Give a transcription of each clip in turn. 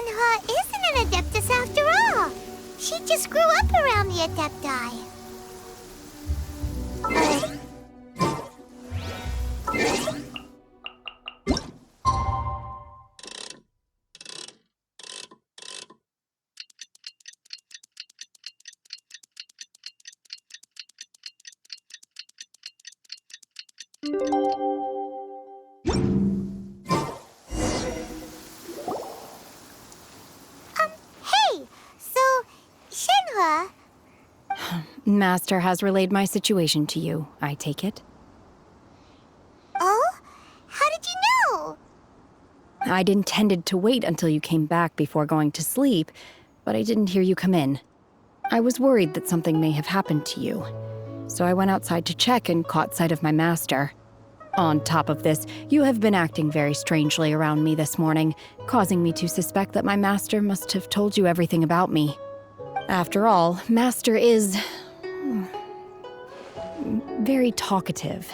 Shenhe isn't an Adeptus after all. She just grew up around the Adepti. Hey, so, Shenhe... Master has relayed my situation to you, I take it. Oh? How did you know? I'd intended to wait until you came back before going to sleep, but I didn't hear you come in. I was worried that something may have happened to you, so I went outside to check and caught sight of my master. On top of this, you have been acting very strangely around me this morning, causing me to suspect that my master must have told you everything about me. After all, Master is... very talkative.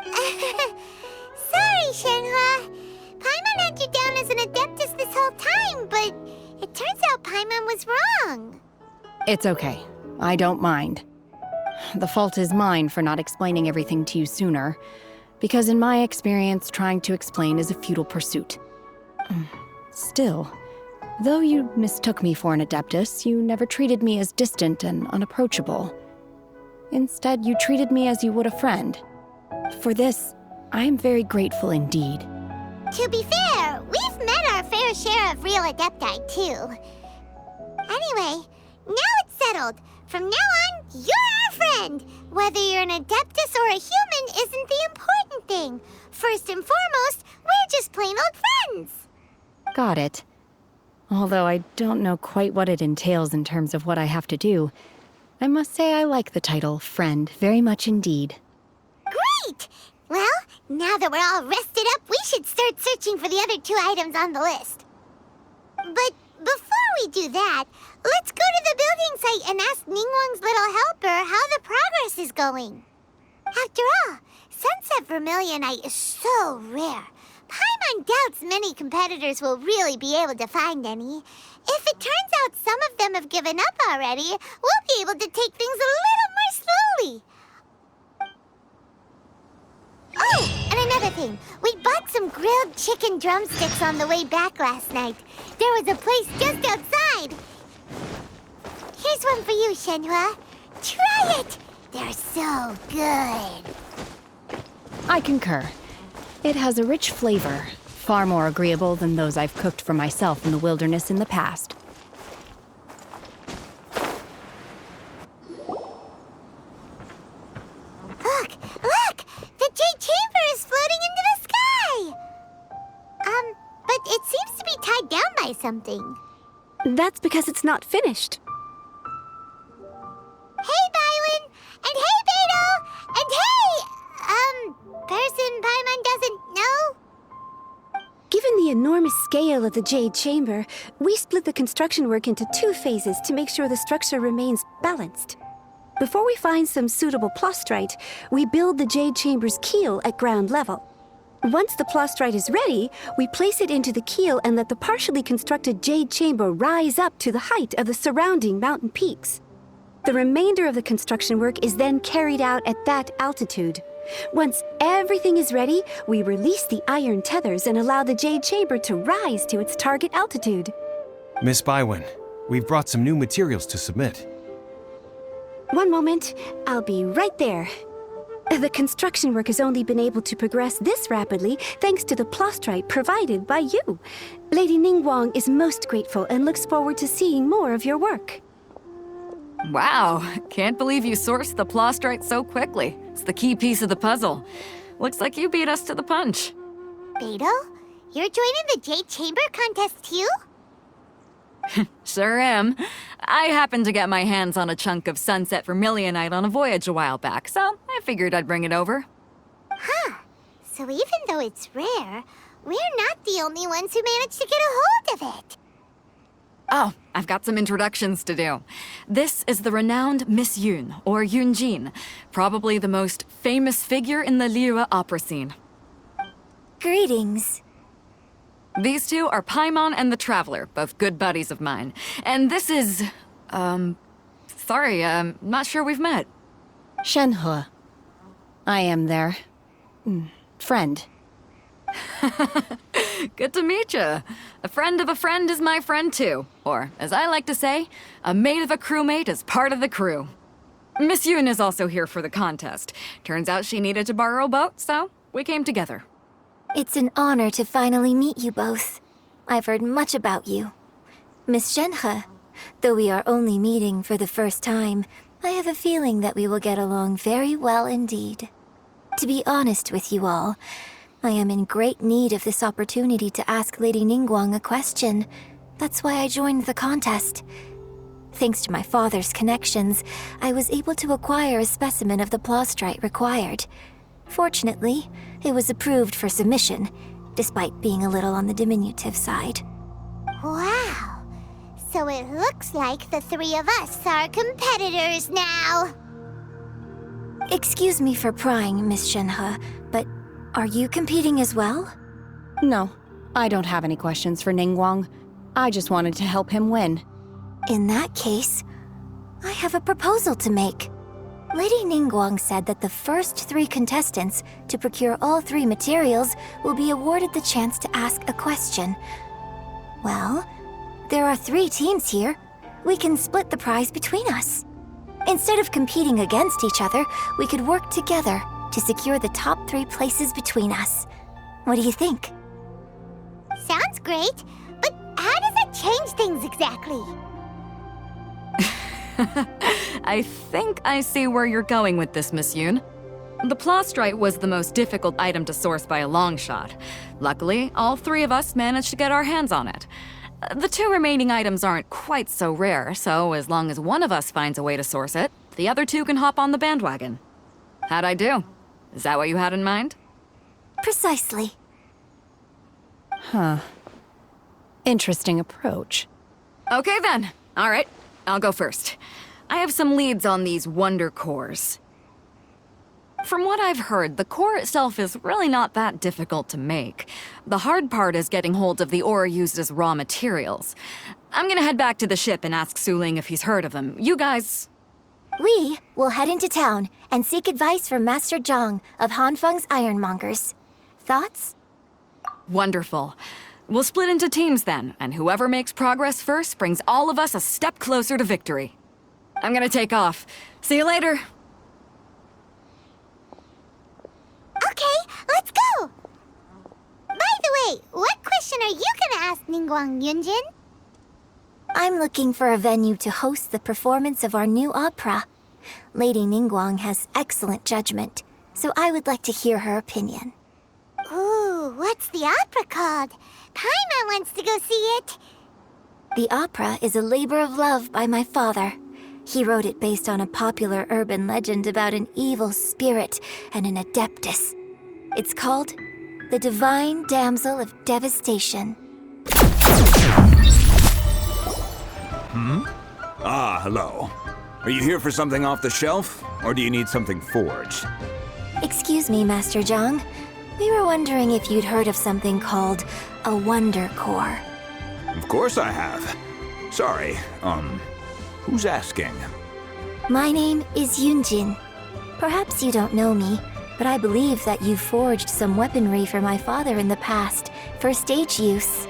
Sorry, Shenhe. Paimon had you down as an Adeptus this whole time, but it turns out Paimon was wrong. It's okay. I don't mind. The fault is mine for not explaining everything to you sooner, because in my experience, trying to explain is a futile pursuit. Still, though you mistook me for an Adeptus, you never treated me as distant and unapproachable. Instead, you treated me as you would a friend. For this, I am very grateful indeed. To be fair, we've met our fair share of real Adepti, too. Anyway, now it's settled. From now on, you're our friend. Whether you're an Adeptus or a human isn't the important thing. First and foremost, we're just plain old friends. Got it. Although I don't know quite what it entails in terms of what I have to do, I must say I like the title friend very much indeed. Great! Well, now that we're all rested up, we should start searching for the other 2 items on the list. But before we do that, let's go to the building site and ask Ningguang's little helper how the progress is going. After all, Sunset Vermilionite is so rare. Paimon doubts many competitors will really be able to find any. If it turns out some of them have given up already, we'll be able to take things a little more slowly. Oh, and another thing. We bought some grilled chicken drumsticks on the way back last night. There was a place just outside. Here's one for you, Shenhe. Try it. They're so good. I concur. It has a rich flavor, far more agreeable than those I've cooked for myself in the wilderness in the past. Look! The Jade Chamber is floating into the sky! But it seems to be tied down by something. That's because it's not finished. Hey, Bywin! And hey, Beto! And hey, person Paimon doesn't know? Given the enormous scale of the Jade Chamber, we split the construction work into 2 phases to make sure the structure remains balanced. Before we find some suitable plastrite, we build the Jade Chamber's keel at ground level. Once the plastrite is ready, we place it into the keel and let the partially constructed Jade Chamber rise up to the height of the surrounding mountain peaks. The remainder of the construction work is then carried out at that altitude. Once everything is ready, we release the iron tethers and allow the Jade Chamber to rise to its target altitude. Miss Bywin, we've brought some new materials to submit. One moment, I'll be right there. The construction work has only been able to progress this rapidly thanks to the plastrite provided by you. Lady Ningguang is most grateful and looks forward to seeing more of your work. Wow, can't believe you sourced the plastrite so quickly. It's the key piece of the puzzle. Looks like you beat us to the punch. Beto, you're joining the Jade Chamber contest too? Sure am. I happened to get my hands on a chunk of Sunset Vermilionite on a voyage a while back, so I figured I'd bring it over. Huh. So even though it's rare, we're not the only ones who managed to get a hold of it. Oh, I've got some introductions to do. This is the renowned Miss Yun, or Yunjin, probably the most famous figure in the Liyue opera scene. Greetings. These two are Paimon and the Traveler, both good buddies of mine. And this is... sorry, not sure we've met. Shenhe. I am their... friend. Good to meet you. A friend of a friend is my friend too. Or, as I like to say, a mate of a crewmate is part of the crew. Miss Yoon is also here for the contest. Turns out she needed to borrow a boat, so we came together. It's an honor to finally meet you both. I've heard much about you. Miss Shenhe, though we are only meeting for the first time, I have a feeling that we will get along very well indeed. To be honest with you all, I am in great need of this opportunity to ask Lady Ningguang a question. That's why I joined the contest. Thanks to my father's connections, I was able to acquire a specimen of the plastrite required. Fortunately, it was approved for submission, despite being a little on the diminutive side. Wow. So it looks like the three of us are competitors now. Excuse me for prying, Miss Shenhe, but are you competing as well? No, I don't have any questions for Ningguang. I just wanted to help him win. In that case, I have a proposal to make. Lady Ningguang said that the first 3 contestants to procure all 3 materials will be awarded the chance to ask a question. Well, there are 3 teams here. We can split the prize between us. Instead of competing against each other, we could work together to secure the top 3 places between us. What do you think? Sounds great, but how does it change things exactly? I think I see where you're going with this, Miss Yoon. The plastrite was the most difficult item to source by a long shot. Luckily, all 3 of us managed to get our hands on it. The 2 remaining items aren't quite so rare, so as long as one of us finds a way to source it, the other 2 can hop on the bandwagon. How'd I do? Is that what you had in mind? Precisely. Huh. Interesting approach. Okay then. All right, I'll go first. I have some leads on these wonder cores. From what I've heard, the core itself is really not that difficult to make. The hard part is getting hold of the ore used as raw materials. I'm gonna head back to the ship and ask Suling if he's heard of them. You guys... We will head into town and seek advice from Master Zhang of Hanfeng's Ironmongers. Thoughts? Wonderful. We'll split into teams then, and whoever makes progress first brings all of us a step closer to victory. I'm gonna take off. See you later. Okay, let's go! By the way, what question are you gonna ask Ningguang Yunjin? I'm looking for a venue to host the performance of our new opera. Lady Ningguang has excellent judgment, so I would like to hear her opinion. Ooh, what's the opera called? Paimon wants to go see it. The opera is a labor of love by my father. He wrote it based on a popular urban legend about an evil spirit and an adeptus. It's called The Divine Damsel of Devastation. Ah, hello. Are you here for something off the shelf, or do you need something forged? Excuse me, Master Zhang. We were wondering if you'd heard of something called a Wonder Core. Of course I have. Sorry, who's asking? My name is Yunjin. Perhaps you don't know me, but I believe that you forged some weaponry for my father in the past, for stage use.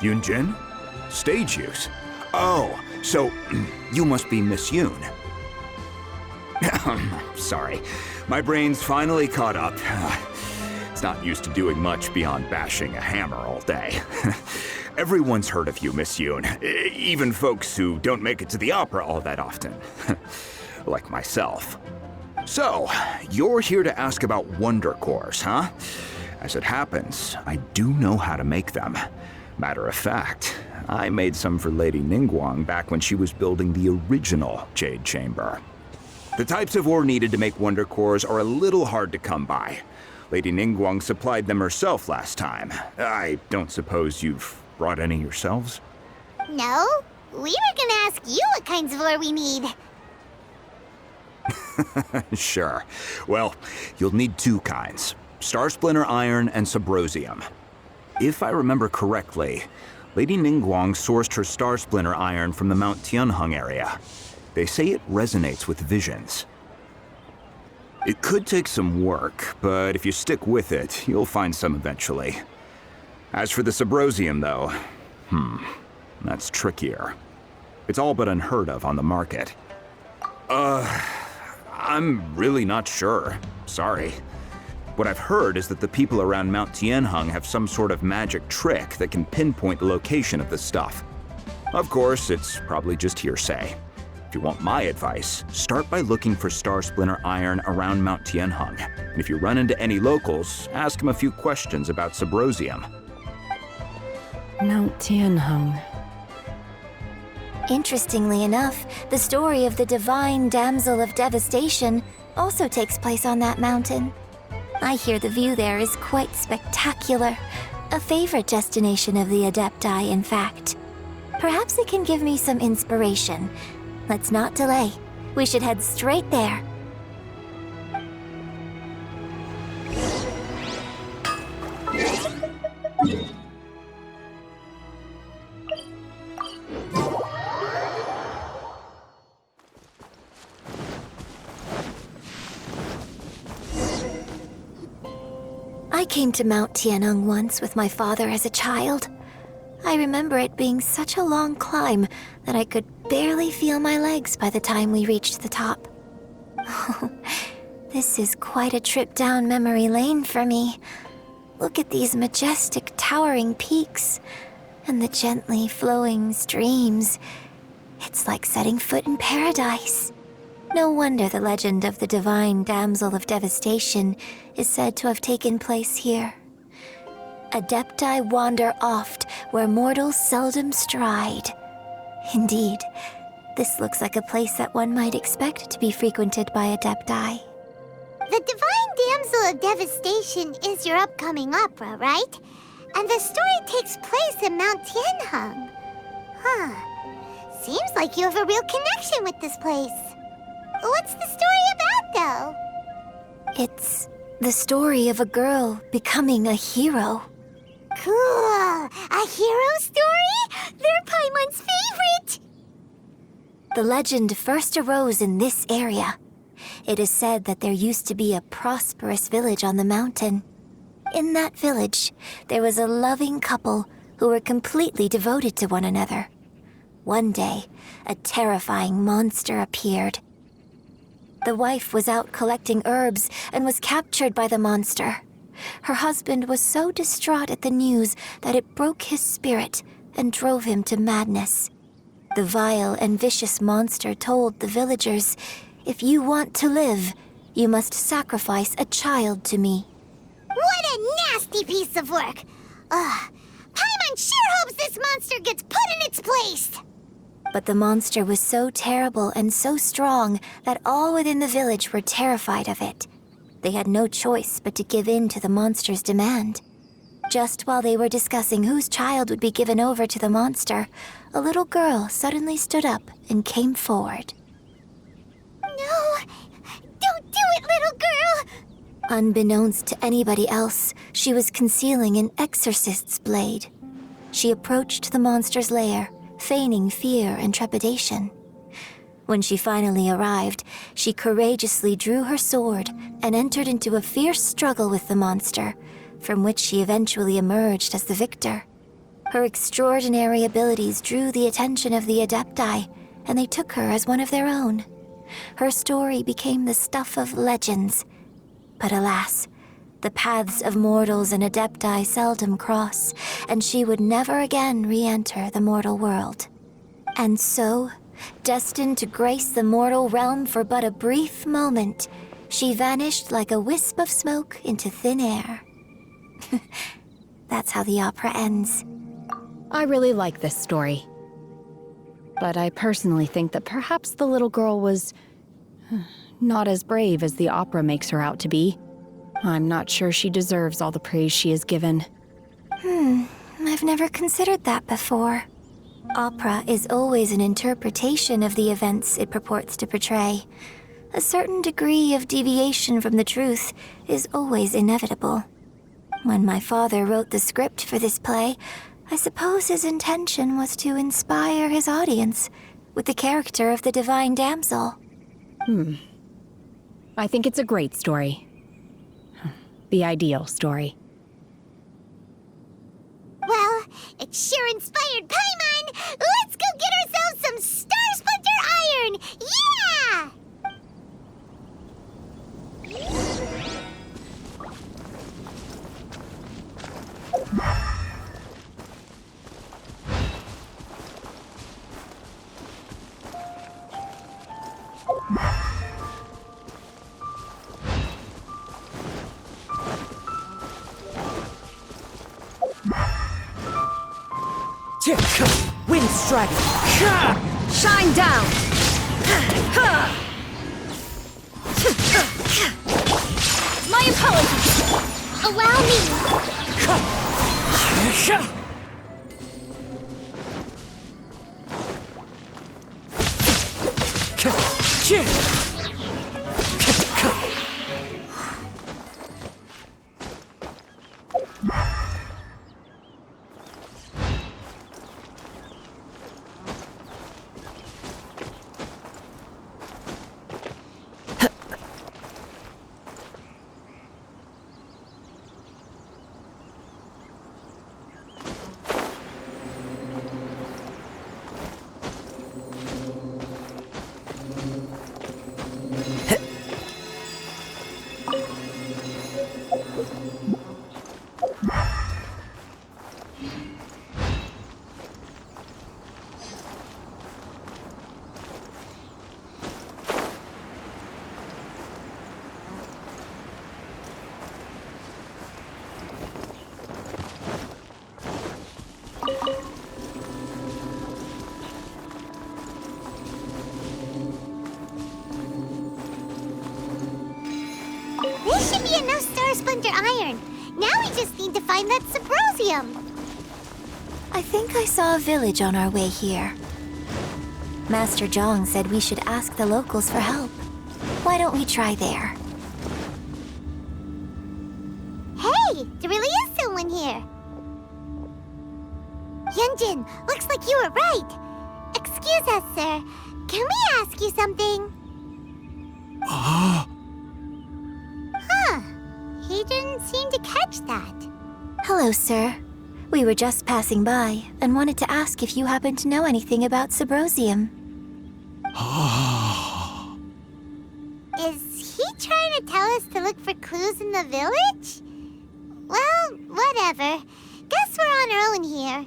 Yunjin? Stage use? Oh, so you must be Miss Yoon. Sorry, my brain's finally caught up. It's not used to doing much beyond bashing a hammer all day. Everyone's heard of you, Miss Yoon. Even folks who don't make it to the opera all that often. Like myself. So, you're here to ask about wonder cores, huh? As it happens, I do know how to make them. Matter of fact, I made some for Lady Ningguang back when she was building the original Jade Chamber. The types of ore needed to make wonder cores are a little hard to come by. Lady Ningguang supplied them herself last time. I don't suppose you've brought any yourselves? No, we were gonna ask you what kinds of ore we need. Sure. Well, you'll need 2 kinds. Star Splinter Iron and Subrosium. If I remember correctly, Lady Ningguang sourced her Star Splinter iron from the Mount Tianheng area. They say it resonates with visions. It could take some work, but if you stick with it, you'll find some eventually. As for the Subrosium, though, that's trickier. It's all but unheard of on the market. I'm really not sure. Sorry. What I've heard is that the people around Mount Tianheng have some sort of magic trick that can pinpoint the location of the stuff. Of course, it's probably just hearsay. If you want my advice, start by looking for Star Splinter iron around Mount Tianheng. And if you run into any locals, ask them a few questions about Subrosium. Mount Tianheng. Interestingly enough, the story of the divine damsel of devastation also takes place on that mountain. I hear the view there is quite spectacular. A favorite destination of the Adepti, in fact. Perhaps it can give me some inspiration. Let's not delay. We should head straight there. I came to Mount Tianheng once with my father as a child. I remember it being such a long climb that I could barely feel my legs by the time we reached the top. Oh, this is quite a trip down memory lane for me. Look at these majestic towering peaks and the gently flowing streams. It's like setting foot in paradise. No wonder the legend of the divine damsel of devastation is said to have taken place here. Adepti wander oft where mortals seldom stride. Indeed, this looks like a place that one might expect to be frequented by Adepti. The Divine Damsel of Devastation is your upcoming opera, right? And the story takes place in Mount Tianheng. Seems like you have a real connection with this place. What's the story about, though? It's the story of a girl becoming a hero. Cool! A hero story? They're Paimon's favorite! The legend first arose in this area. It is said that there used to be a prosperous village on the mountain. In that village, there was a loving couple who were completely devoted to one another. One day, a terrifying monster appeared. The wife was out collecting herbs and was captured by the monster. Her husband was so distraught at the news that it broke his spirit and drove him to madness. The vile and vicious monster told the villagers, "If you want to live, you must sacrifice a child to me." What a nasty piece of work! Paimon sure hopes this monster gets put in its place! But the monster was so terrible and so strong that all within the village were terrified of it. They had no choice but to give in to the monster's demand. Just while they were discussing whose child would be given over to the monster, a little girl suddenly stood up and came forward. No! Don't do it, little girl! Unbeknownst to anybody else, she was concealing an exorcist's blade. She approached the monster's lair, feigning fear and trepidation. When she finally arrived, she courageously drew her sword and entered into a fierce struggle with the monster, from which she eventually emerged as the victor. Her extraordinary abilities drew the attention of the Adepti, and they took her as one of their own. Her story became the stuff of legends. But alas, the paths of mortals and Adepti seldom cross, and she would never again re-enter the mortal world. And so, destined to grace the mortal realm for but a brief moment, she vanished like a wisp of smoke into thin air. That's how the opera ends. I really like this story. But I personally think that perhaps the little girl was not as brave as the opera makes her out to be. I'm not sure she deserves all the praise she is given. I've never considered that before. Opera is always an interpretation of the events it purports to portray. A certain degree of deviation from the truth is always inevitable. When my father wrote the script for this play, I suppose his intention was to inspire his audience with the character of the divine damsel. I think it's a great story. The ideal story. Well, it sure inspired Paimon! Let's go get ourselves some Star Splinter Iron! Yeah! Wind strike! Shine down! My apologies! Allow me! This should be enough Star Splinter Iron. Now we just need to find that Subrosium. I think I saw a village on our way here. Master Zhang said we should ask the locals for help. Why don't we try there? Hey, there really is someone here. Yunjin, looks like you were right. Excuse us, sir. Can we ask you something? Huh. He didn't seem to catch that. Hello, sir. We were just passing by and wanted to ask if you happen to know anything about Subrosium. Is he trying to tell us to look for clues in the village? Well, whatever. Guess we're on our own here.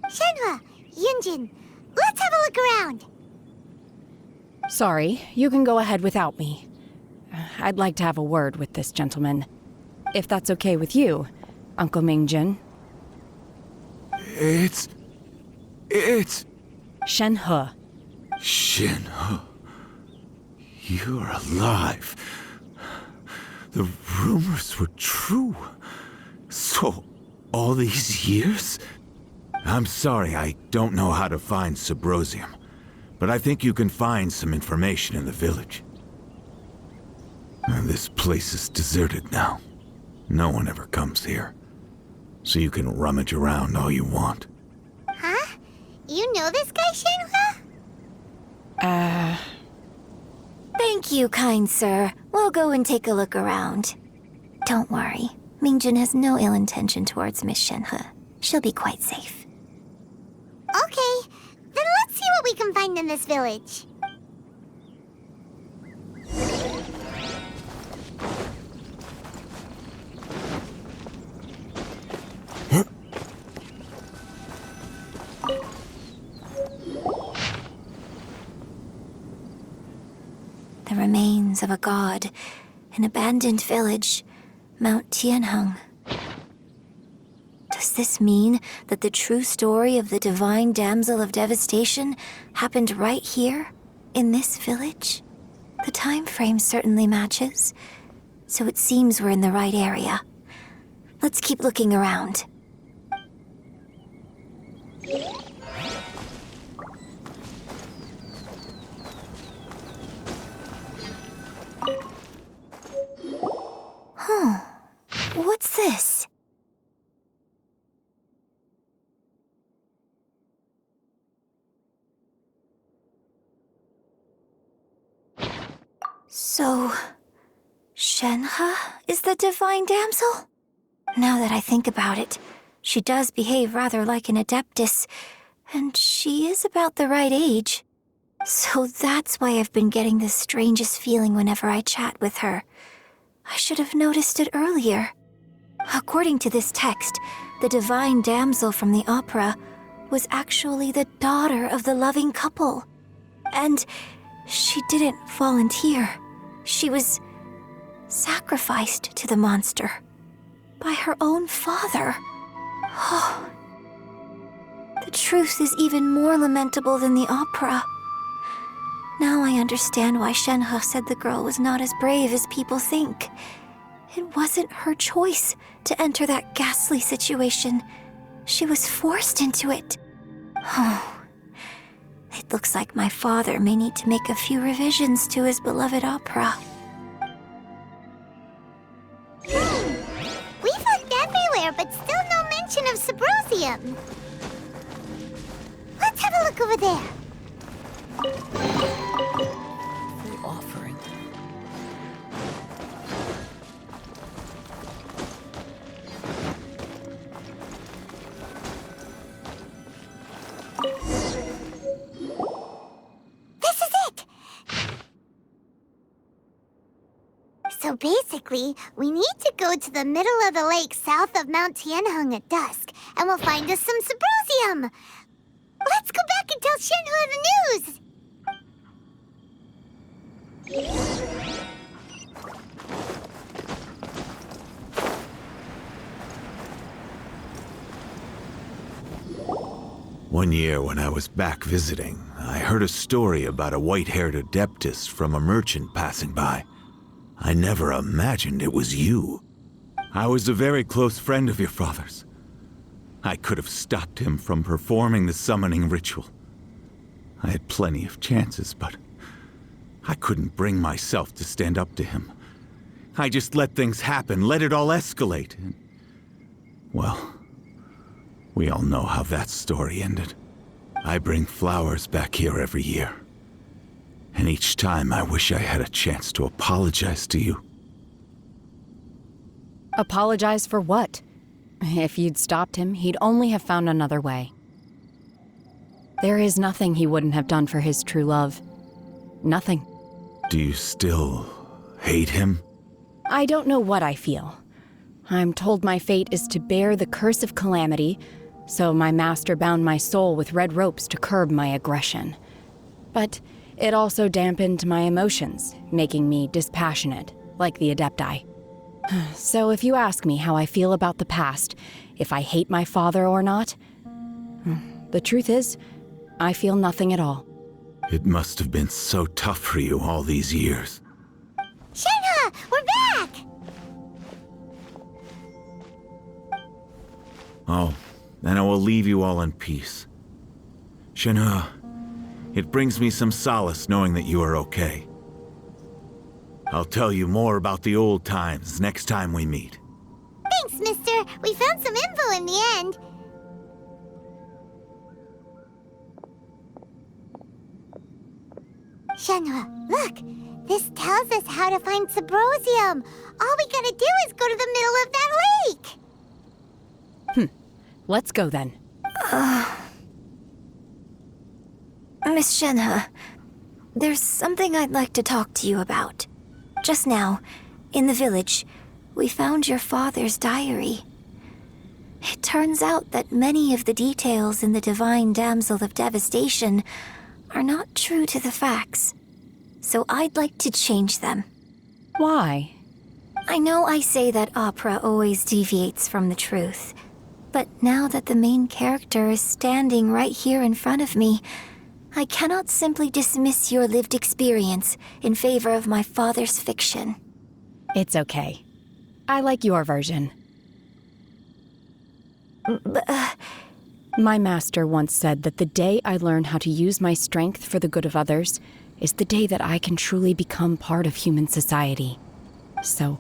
Shenhe, Yunjin, let's have a look around. Sorry, you can go ahead without me. I'd like to have a word with this gentleman. If that's okay with you, Uncle Mingjin. It's... Shenhe. Shenhe. You're alive. The rumors were true. So, all these years? I'm sorry, I don't know how to find Subrosium, but I think you can find some information in the village. And this place is deserted now. No one ever comes here. So you can rummage around all you want. Huh? You know this guy, Shenhe? Thank you, kind sir. We'll go and take a look around. Don't worry. Mingjin has no ill intention towards Miss Shenhe. She'll be quite safe. Okay, then let's see what we can find in this village. The remains of a god, an abandoned village, Mount Tianheng. Does this mean that the true story of the divine damsel of devastation happened right here, in this village? The time frame certainly matches, so it seems we're in the right area. Let's keep looking around. Huh. What's this? So, Shenhe is the divine damsel? Now that I think about it, she does behave rather like an adeptus, and she is about the right age. So that's why I've been getting the strangest feeling whenever I chat with her. I should have noticed it earlier. According to this text, the divine damsel from the opera was actually the daughter of the loving couple. And she didn't volunteer. She was sacrificed to the monster by her own father. Oh, the truth is even more lamentable than the opera. Now I understand why Shenhe said the girl was not as brave as people think. It wasn't her choice to enter that ghastly situation. She was forced into it. Oh, it looks like my father may need to make a few revisions to his beloved opera. We've looked everywhere, but still no mention of Sabrosium. Let's have a look over there. The offering. This is it! So basically, we need to go to the middle of the lake south of Mount Tianheng at dusk, and we'll find us some Sabrosium! Let's go back and tell Shenhe the news! One year when I was back visiting, I heard a story about a white-haired adeptus from a merchant passing by. I never imagined it was you. I was a very close friend of your father's. I could have stopped him from performing the summoning ritual. I had plenty of chances, but I couldn't bring myself to stand up to him. I just let things happen, let it all escalate. And, well, we all know how that story ended. I bring flowers back here every year. And each time I wish I had a chance to apologize to you. Apologize for what? If you'd stopped him, he'd only have found another way. There is nothing he wouldn't have done for his true love. Nothing. Do you still hate him? I don't know what I feel. I'm told my fate is to bear the curse of calamity, so my master bound my soul with red ropes to curb my aggression. But it also dampened my emotions, making me dispassionate, like the Adepti. So if you ask me how I feel about the past, if I hate my father or not, the truth is, I feel nothing at all. It must have been so tough for you all these years. Shenhe, we're back! Oh, then I will leave you all in peace. Shenhe, it brings me some solace knowing that you are okay. I'll tell you more about the old times next time we meet. Thanks, mister. We found some info in the end. Shenhe, look. This tells us how to find Sabrosium. All we gotta do is go to the middle of that lake. Let's go then. Miss Shenhe, there's something I'd like to talk to you about. Just now, in the village, we found your father's diary. It turns out that many of the details in the Divine Damsel of Devastation are not true to the facts. So I'd like to change them. Why? I know I say that opera always deviates from the truth, but now that the main character is standing right here in front of me, I cannot simply dismiss your lived experience in favor of my father's fiction. It's okay. I like your version. My master once said that the day I learn how to use my strength for the good of others is the day that I can truly become part of human society. So,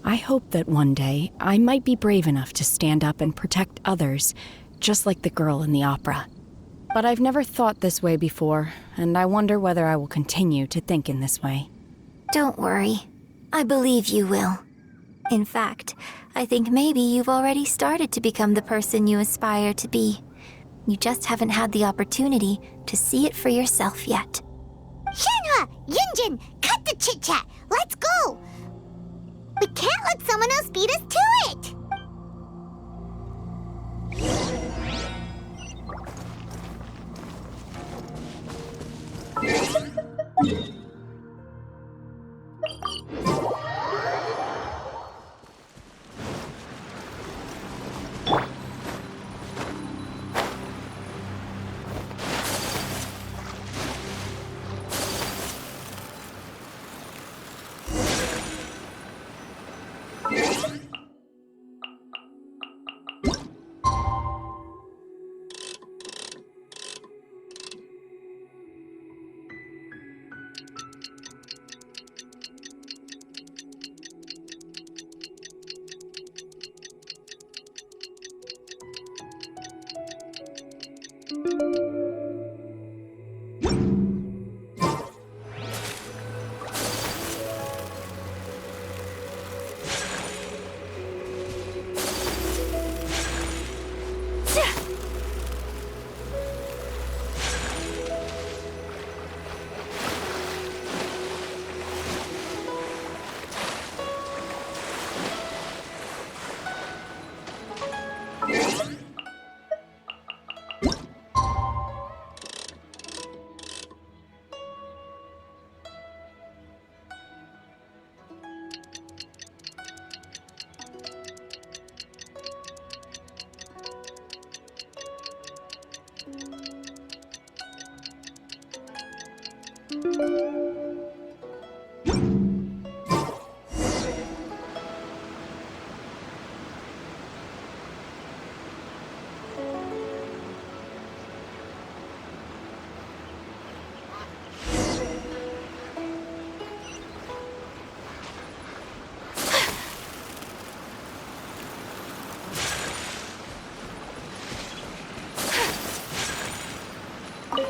I hope that one day I might be brave enough to stand up and protect others, just like the girl in the opera. But I've never thought this way before, and I wonder whether I will continue to think in this way. Don't worry. I believe you will. In fact, I think maybe you've already started to become the person you aspire to be. You just haven't had the opportunity to see it for yourself yet. Shenhe! Yunjin! Cut the chit-chat! Let's go! We can't let someone else beat us to it!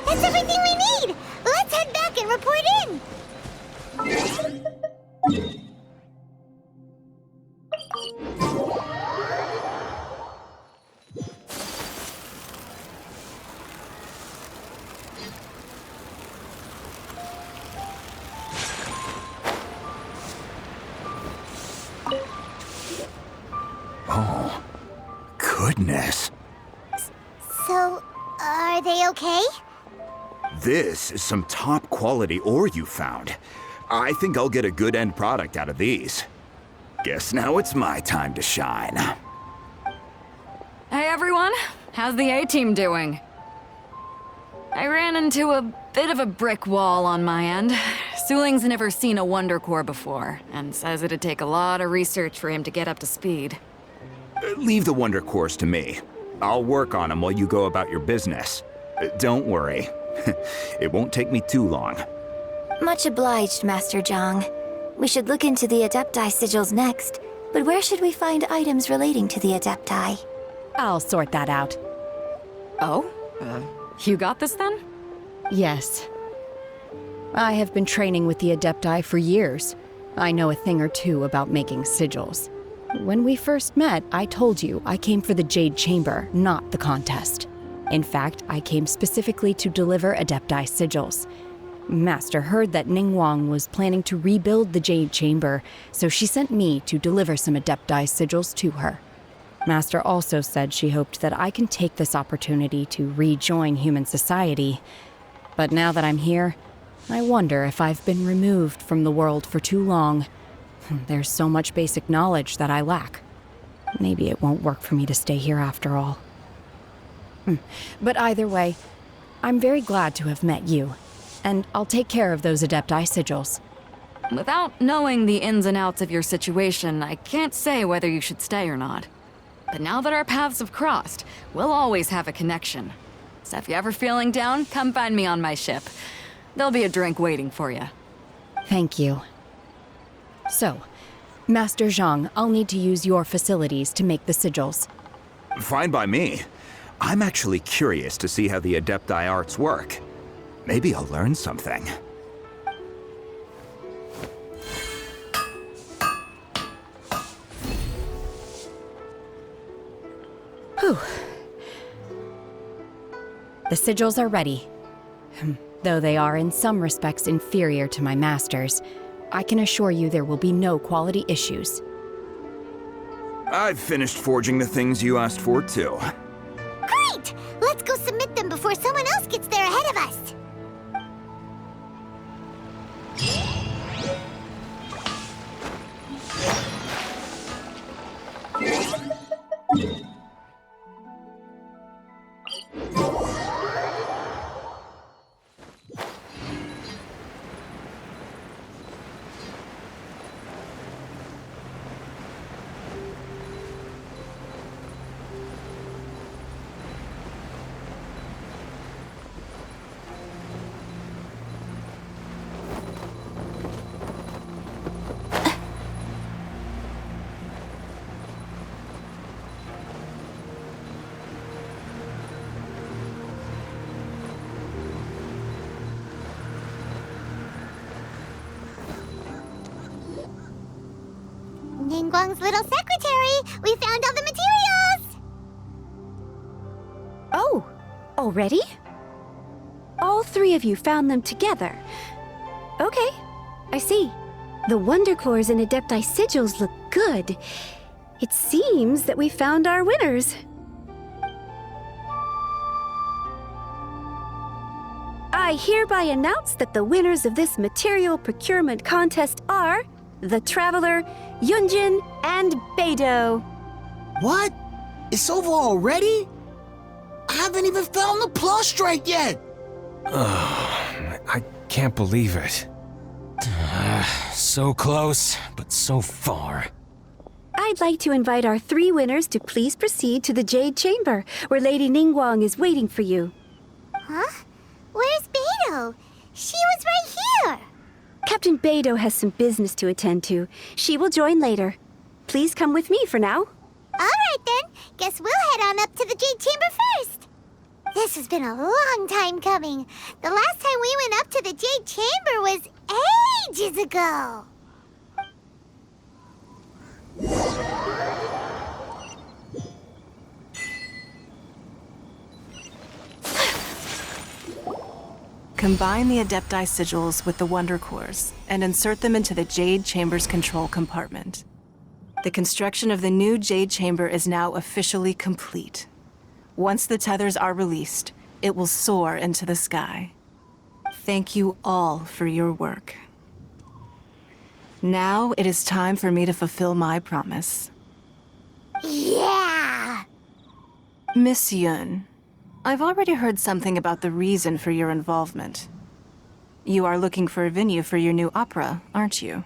That's everything we need! Let's head back and report in! Oh, goodness. So, are they okay? This is some top quality ore you found. I think I'll get a good end product out of these. Guess now it's my time to shine. Hey everyone, how's the A-team doing? I ran into a bit of a brick wall on my end. Suling's never seen a Wonder Core before, and says it'd take a lot of research for him to get up to speed. Leave the Wonder Cores to me. I'll work on them while you go about your business. Don't worry. It won't take me too long. Much obliged, Master Zhang. We should look into the Adepti sigils next, but where should we find items relating to the Adepti? I'll sort that out. Oh? You got this then? Yes. I have been training with the Adepti for years. I know a thing or two about making sigils. When we first met, I told you I came for the Jade Chamber, not the contest. In fact, I came specifically to deliver Adepti sigils. Master heard that Ningguang was planning to rebuild the Jade Chamber, so she sent me to deliver some Adepti sigils to her. Master also said she hoped that I can take this opportunity to rejoin human society. But now that I'm here, I wonder if I've been removed from the world for too long. There's so much basic knowledge that I lack. Maybe it won't work for me to stay here after all. But either way, I'm very glad to have met you, and I'll take care of those Adepti sigils. Without knowing the ins and outs of your situation, I can't say whether you should stay or not. But now that our paths have crossed, we'll always have a connection. So if you're ever feeling down, come find me on my ship. There'll be a drink waiting for you. Thank you. So, Master Zhang, I'll need to use your facilities to make the sigils. Fine by me. I'm actually curious to see how the Adepti arts work. Maybe I'll learn something. Whew. The sigils are ready. Though they are in some respects inferior to my master's, I can assure you there will be no quality issues. I've finished forging the things you asked for, too. Great! Let's go submit them before someone else gets there ahead of us. Ningguang's little secretary! We found all the materials! Oh, already? All three of you found them together. Okay, I see. The Wonder Cores and Adepti sigils look good. It seems that we found our winners. I hereby announce that the winners of this material procurement contest are the Traveler, Yunjin, and Beidou. What? It's over already? I haven't even found the plush-strike yet! I can't believe it. So close, but so far. I'd like to invite our three winners to please proceed to the Jade Chamber, where Lady Ningguang is waiting for you. Huh? Where's Beidou? She was right here! Captain Beidou has some business to attend to. She will join later. Please come with me for now. Alright then, guess we'll head on up to the Jade Chamber first. This has been a long time coming. The last time we went up to the Jade Chamber was ages ago. Combine the Adepti sigils with the Wonder Cores and insert them into the Jade Chamber's control compartment. The construction of the new Jade Chamber is now officially complete. Once the tethers are released, it will soar into the sky. Thank you all for your work. Now it is time for me to fulfill my promise. Yeah! Miss Yun, I've already heard something about the reason for your involvement. You are looking for a venue for your new opera, aren't you?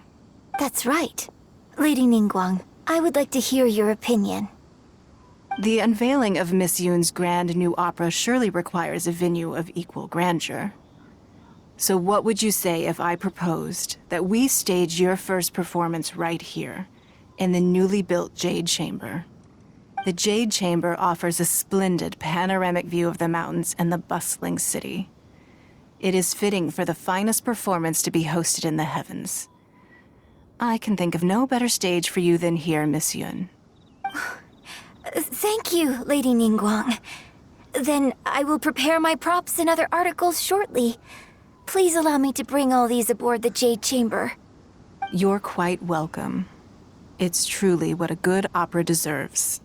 That's right. Lady Ningguang, I would like to hear your opinion. The unveiling of Miss Yun's grand new opera surely requires a venue of equal grandeur. So what would you say if I proposed that we stage your first performance right here, in the newly built Jade Chamber? The Jade Chamber offers a splendid panoramic view of the mountains and the bustling city. It is fitting for the finest performance to be hosted in the heavens. I can think of no better stage for you than here, Miss Yun. Thank you, Lady Ningguang. Then I will prepare my props and other articles shortly. Please allow me to bring all these aboard the Jade Chamber. You're quite welcome. It's truly what a good opera deserves.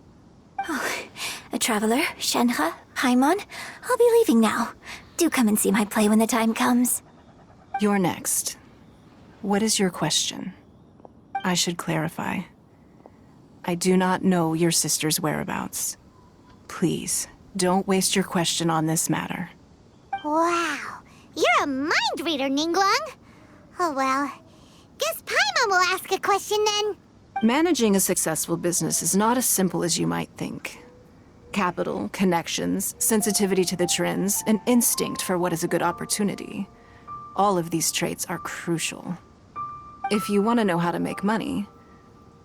A traveler, Shenhe, Paimon, I'll be leaving now. Do come and see my play when the time comes. You're next. What is your question? I should clarify. I do not know your sister's whereabouts. Please, don't waste your question on this matter. Wow, you're a mind reader, Ningguang. Oh well, guess Paimon will ask a question then. Managing a successful business is not as simple as you might think. Capital, connections, sensitivity to the trends, and instinct for what is a good opportunity. All of these traits are crucial. If you want to know how to make money,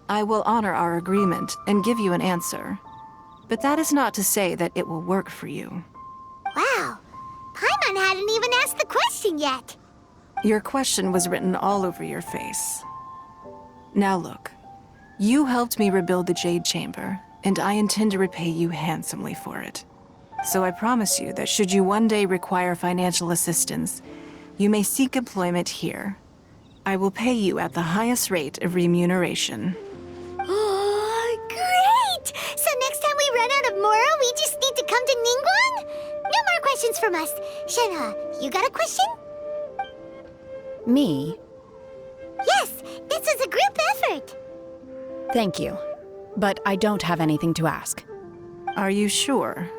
I will honor our agreement and give you an answer. But that is not to say that it will work for you. Wow, Paimon hadn't even asked the question yet. Your question was written all over your face. Now look, you helped me rebuild the Jade Chamber, and I intend to repay you handsomely for it. So I promise you that should you one day require financial assistance, you may seek employment here. I will pay you at the highest rate of remuneration. Oh, great! So next time we run out of Moro, we just need to come to Ningguang? No more questions from us. Shenhe, you got a question? Me? Yes, this is a group effort. Thank you. But I don't have anything to ask. Are you sure?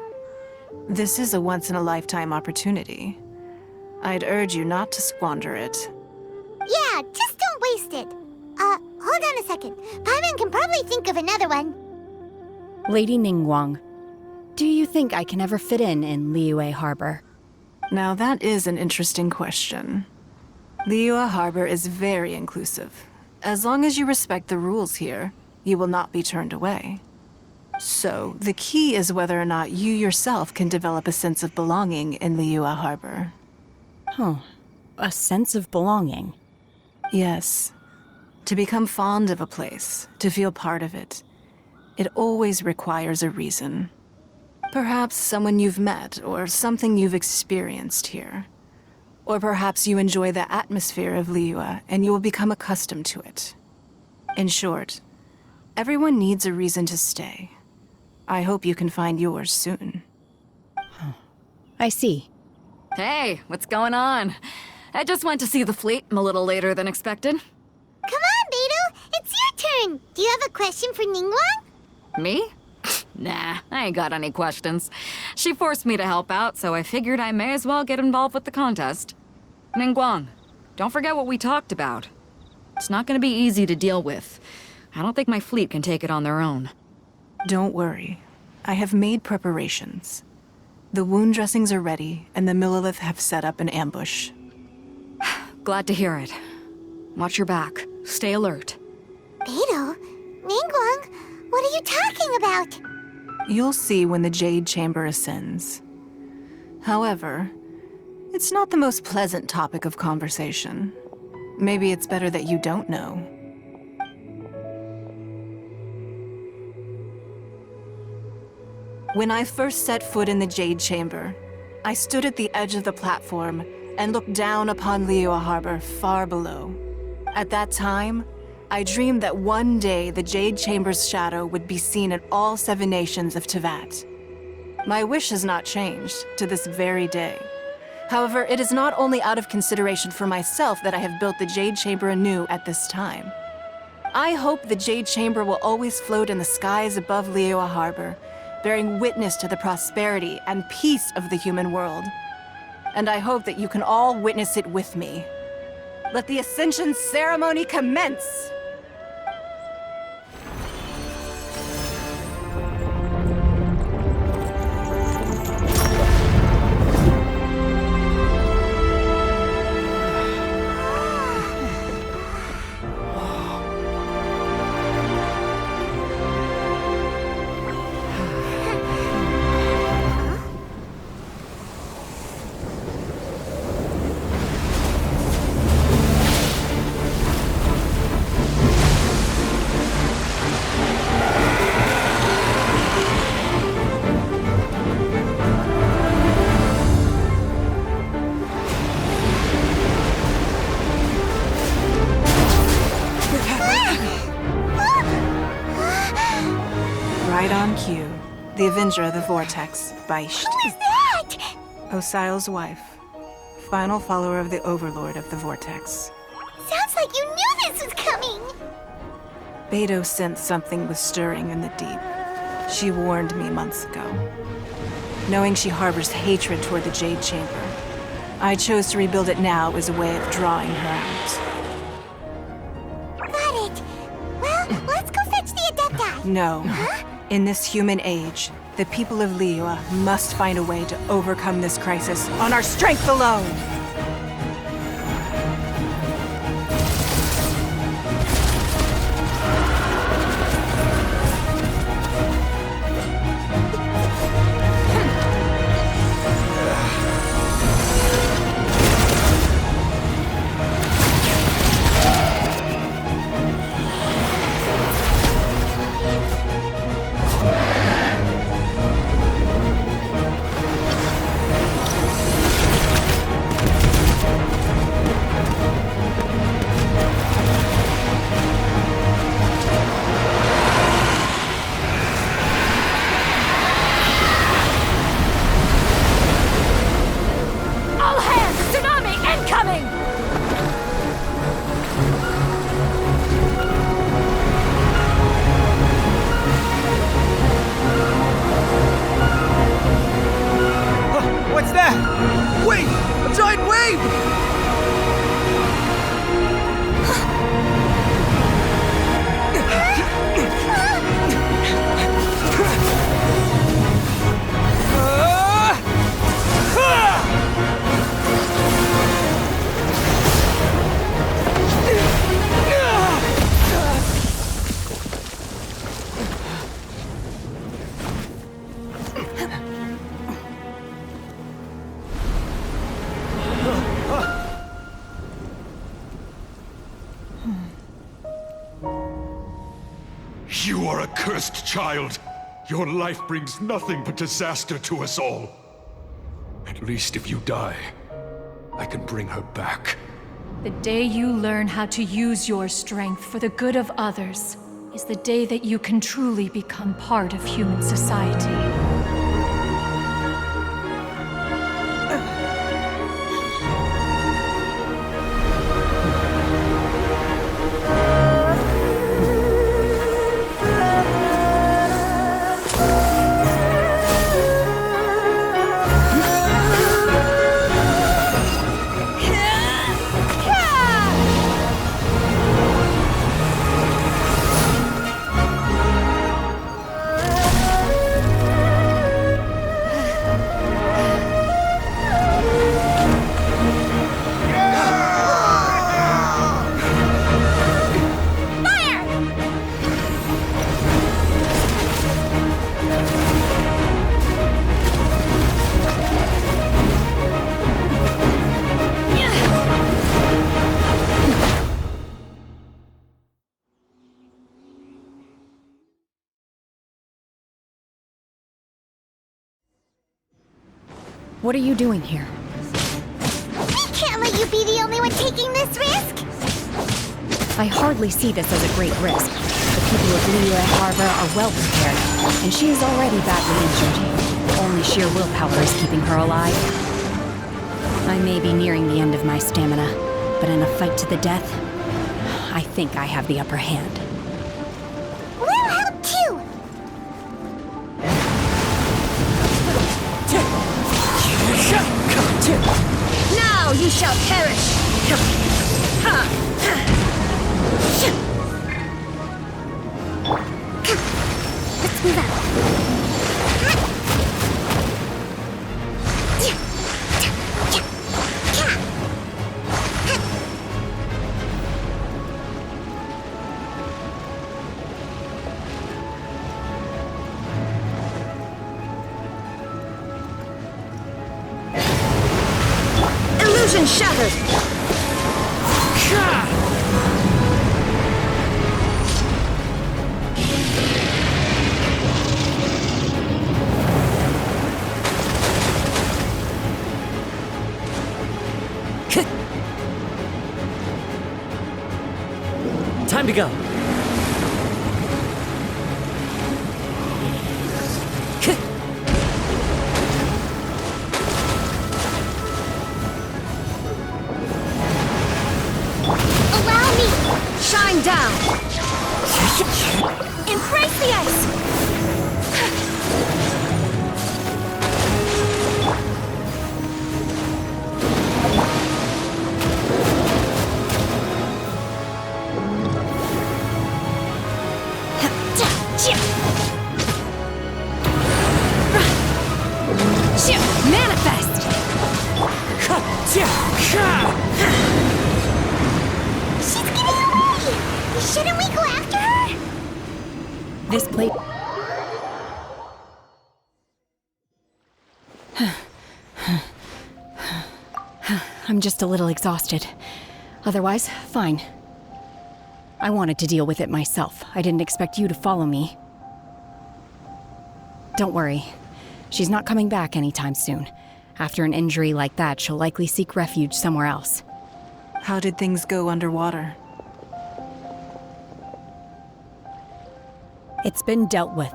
This is a once-in-a-lifetime opportunity. I'd urge you not to squander it. Yeah, just don't waste it. Hold on a second. Paimon can probably think of another one. Lady Ningguang, do you think I can ever fit in Liyue Harbor? Now that is an interesting question. Liyue Harbor is very inclusive. As long as you respect the rules here, you will not be turned away. So, the key is whether or not you yourself can develop a sense of belonging in Liyue Harbor. Oh, a sense of belonging. Yes. To become fond of a place, to feel part of it, it always requires a reason. Perhaps someone you've met, or something you've experienced here. Or perhaps you enjoy the atmosphere of Liyue and you will become accustomed to it. In short, everyone needs a reason to stay. I hope you can find yours soon. I see. Hey, what's going on? I just went to see the fleet. I'm a little later than expected. Come on, Beidou. It's your turn. Do you have a question for Ningguang? Me? Nah, I ain't got any questions. She forced me to help out, so I figured I may as well get involved with the contest. Ningguang, don't forget what we talked about. It's not gonna be easy to deal with. I don't think my fleet can take it on their own. Don't worry. I have made preparations. The wound dressings are ready, and the Millelith have set up an ambush. Glad to hear it. Watch your back. Stay alert. Beidou? Ningguang? What are you talking about? You'll see when the Jade Chamber ascends. However, it's not the most pleasant topic of conversation. Maybe it's better that you don't know. When I first set foot in the Jade Chamber, I stood at the edge of the platform and looked down upon Liyue Harbor far below. At that time, I dreamed that one day the Jade Chamber's shadow would be seen in all 7 nations of Teyvat. My wish has not changed to this very day. However, it is not only out of consideration for myself that I have built the Jade Chamber anew at this time. I hope the Jade Chamber will always float in the skies above Liyue Harbor, bearing witness to the prosperity and peace of the human world. And I hope that you can all witness it with me. Let the Ascension ceremony commence! Right on cue. The Avenger of the Vortex, Beisht. Who is that? Osial's wife. Final follower of the Overlord of the Vortex. Sounds like you knew this was coming. Beidou sensed something was stirring in the deep. She warned me months ago. Knowing she harbors hatred toward the Jade Chamber, I chose to rebuild it now as a way of drawing her out. Got it. Well, let's go fetch the Adepti. No. In this human age, the people of Liyue must find a way to overcome this crisis on our strength alone! You are a cursed child. Your life brings nothing but disaster to us all. At least if you die, I can bring her back. The day you learn how to use your strength for the good of others is the day that you can truly become part of human society. What are you doing here? We can't let you be the only one taking this risk! I hardly see this as a great risk. The people of Liyue Harbor are well prepared, and she is already badly injured. Only sheer willpower is keeping her alive. I may be nearing the end of my stamina, but in a fight to the death, I think I have the upper hand. We'll help too! Now you shall perish! Let's move out. Illusion shattered! Time to go. Allow me! Shine down! Embrace the ice! Manifest! She's getting away! Shouldn't we go after her? This plate... I'm just a little exhausted. Otherwise, fine. I wanted to deal with it myself. I didn't expect you to follow me. Don't worry. She's not coming back anytime soon. After an injury like that, she'll likely seek refuge somewhere else. How did things go underwater? It's been dealt with.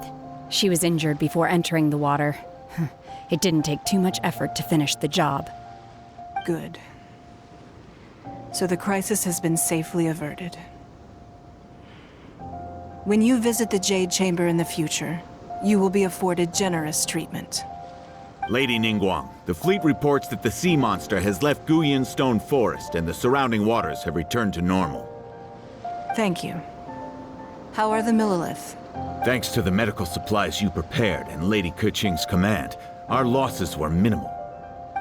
She was injured before entering the water. It didn't take too much effort to finish the job. Good. So the crisis has been safely averted. When you visit the Jade Chamber in the future, you will be afforded generous treatment. Lady Ningguang, the fleet reports that the sea monster has left Guyan Stone Forest and the surrounding waters have returned to normal. Thank you. How are the Millilith? Thanks to the medical supplies you prepared and Lady Keqing's command, our losses were minimal.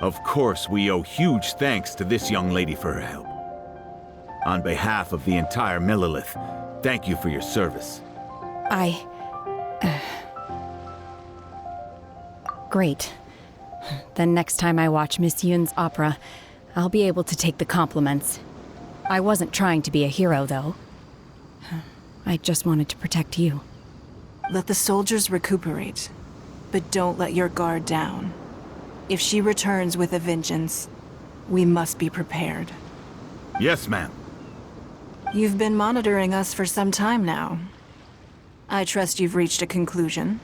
Of course, we owe huge thanks to this young lady for her help. On behalf of the entire Millilith, thank you for your service. Great. Then next time I watch Miss Yun's opera, I'll be able to take the compliments. I wasn't trying to be a hero, though. I just wanted to protect you. Let the soldiers recuperate, but don't let your guard down. If she returns with a vengeance, we must be prepared. Yes, ma'am. You've been monitoring us for some time now. I trust you've reached a conclusion.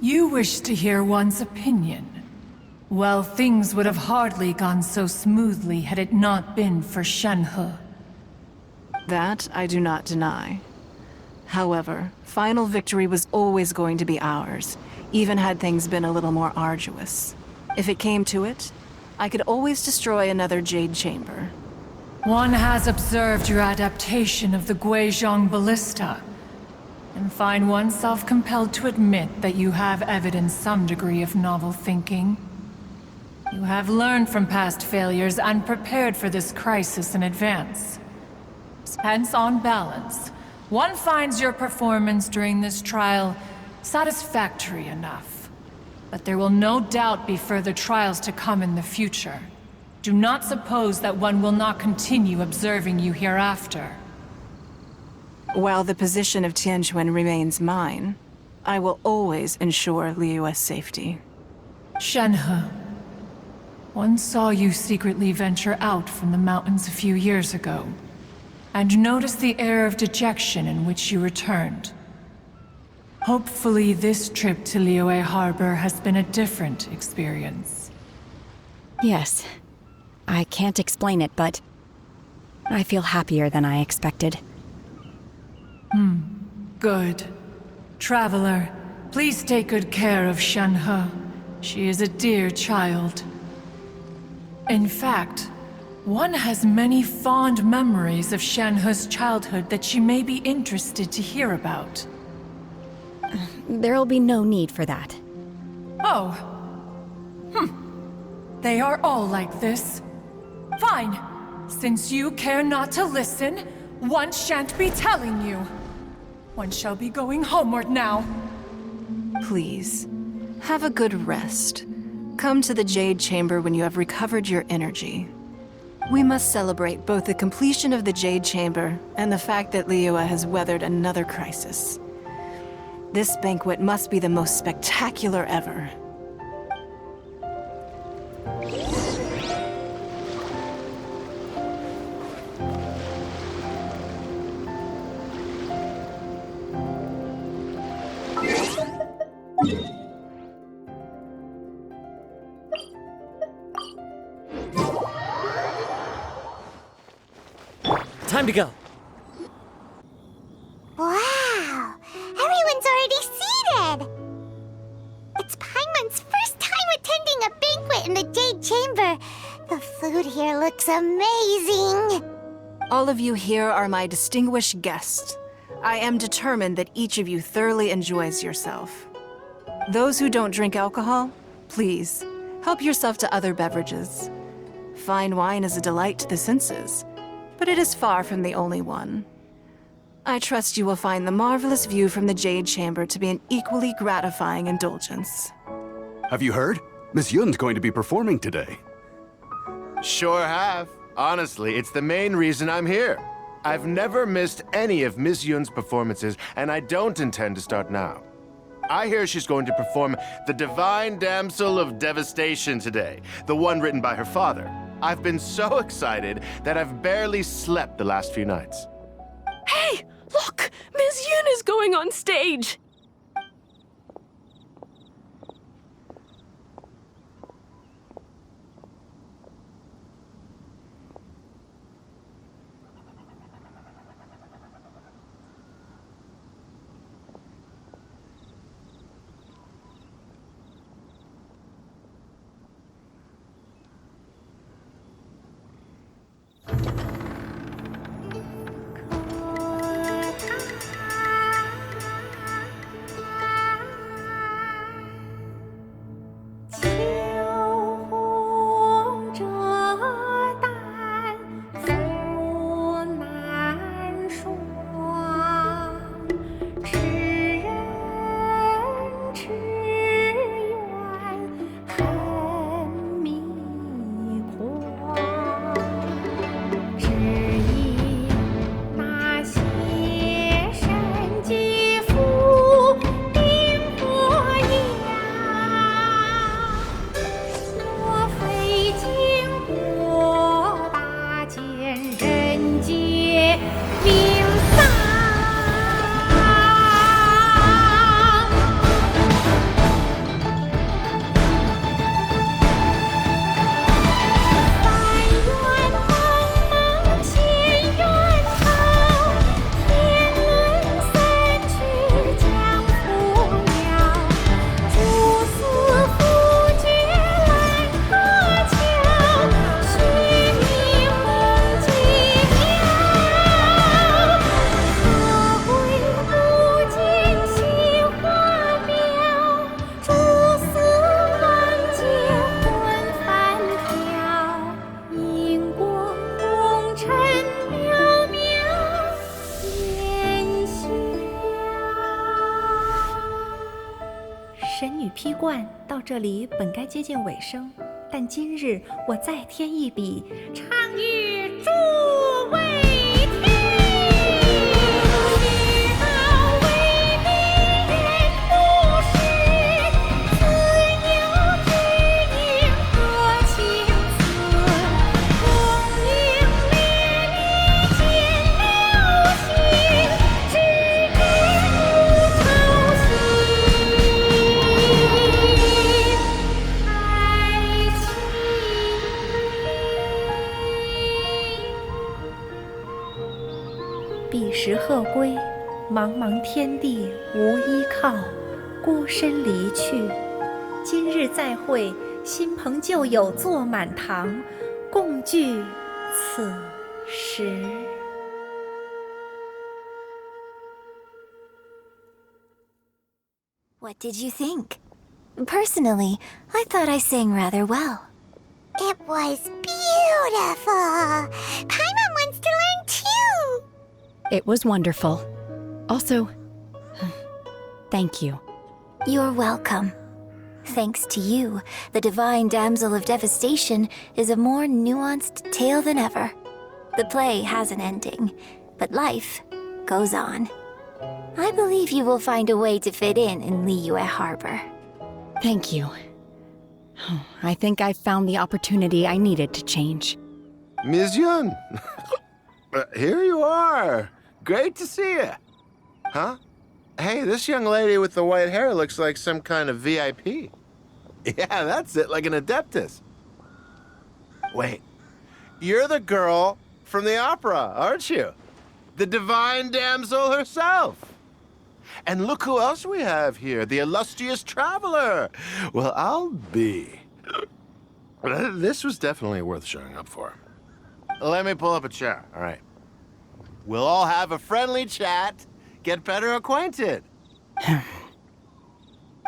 You wish to hear one's opinion. Well, things would have hardly gone so smoothly had it not been for Shenhe. That I do not deny. However, final victory was always going to be ours, even had things been a little more arduous. If it came to it, I could always destroy another Jade Chamber. One has observed your adaptation of the Guizhong Ballista, and find oneself compelled to admit that you have evidenced some degree of novel thinking. You have learned from past failures and prepared for this crisis in advance. Hence, on balance, one finds your performance during this trial satisfactory enough. But there will no doubt be further trials to come in the future. Do not suppose that one will not continue observing you hereafter. While the position of Tianquan remains mine, I will always ensure Liyue's safety. Shenhe, one saw you secretly venture out from the mountains a few years ago, and noticed the air of dejection in which you returned. Hopefully this trip to Liyue Harbor has been a different experience. Yes. I can't explain it, but I feel happier than I expected. Good. Traveler, please take good care of Shenhe. She is a dear child. In fact, one has many fond memories of Shenhe's childhood that she may be interested to hear about. There'll be no need for that. Oh. They are all like this. Fine. Since you care not to listen, one shan't be telling you. One shall be going homeward now. Please, have a good rest. Come to the Jade Chamber when you have recovered your energy. We must celebrate both the completion of the Jade Chamber and the fact that Liyue has weathered another crisis. This banquet must be the most spectacular ever. Time to go. Wow! Everyone's already seated! It's Paimon's first time attending a banquet in the Jade Chamber. The food here looks amazing! All of you here are my distinguished guests. I am determined that each of you thoroughly enjoys yourself. Those who don't drink alcohol, please, help yourself to other beverages. Fine wine is a delight to the senses, but it is far from the only one. I trust you will find the marvelous view from the Jade Chamber to be an equally gratifying indulgence. Have you heard? Miss Yun's going to be performing today. Sure have. Honestly, it's the main reason I'm here. I've never missed any of Miss Yun's performances, and I don't intend to start now. I hear she's going to perform The Divine Damsel of Devastation today, the one written by her father. I've been so excited that I've barely slept the last few nights. Hey, look! Miss Yun is going on stage! 惯，到这里本该接近尾声，但今日我再添一笔，唱与诸位听。彼时鹤归，茫茫天地无依靠，孤身离去。今日再会，新朋旧友坐满堂，共聚此时。What did you think? Personally, I thought I sang rather well. It was beautiful. Paimon wants to learn too. It was wonderful. Also, thank you. You're welcome. Thanks to you, the Divine Damsel of Devastation is a more nuanced tale than ever. The play has an ending, but life goes on. I believe you will find a way to fit in Liyue Harbor. Thank you. I think I've found the opportunity I needed to change. Ms. Yun! Here you are! Great to see you! Huh? Hey, this young lady with the white hair looks like some kind of VIP. Yeah, that's it, like an Adeptus. Wait, you're the girl from the opera, aren't you? The Divine Damsel herself! And look who else we have here, the illustrious traveler! Well, I'll be. This was definitely worth showing up for. Let me pull up a chair, all right? We'll all have a friendly chat, get better acquainted.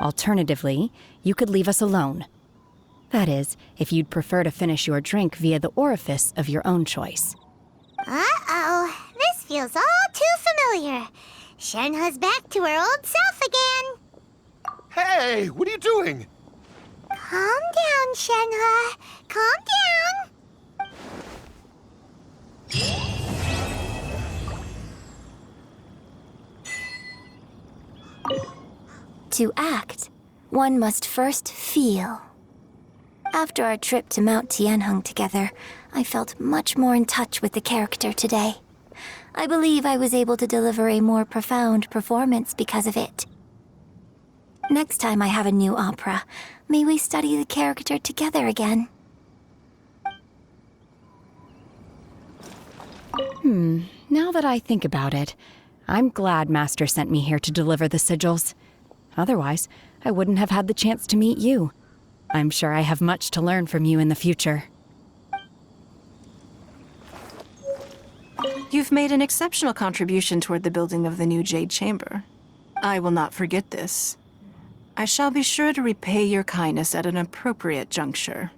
Alternatively, you could leave us alone. That is, if you'd prefer to finish your drink via the orifice of your own choice. Uh-oh, this feels all too familiar. Shenhe's back to her old self again. Hey, what are you doing? Calm down, Shenhe. Calm down. To act, one must first feel. After our trip to Mount Tianheng together, I felt much more in touch with the character today. I believe I was able to deliver a more profound performance because of it. Next time I have a new opera, may we study the character together again. Now that I think about it, I'm glad Master sent me here to deliver the sigils. Otherwise, I wouldn't have had the chance to meet you. I'm sure I have much to learn from you in the future. You've made an exceptional contribution toward the building of the new Jade Chamber. I will not forget this. I shall be sure to repay your kindness at an appropriate juncture.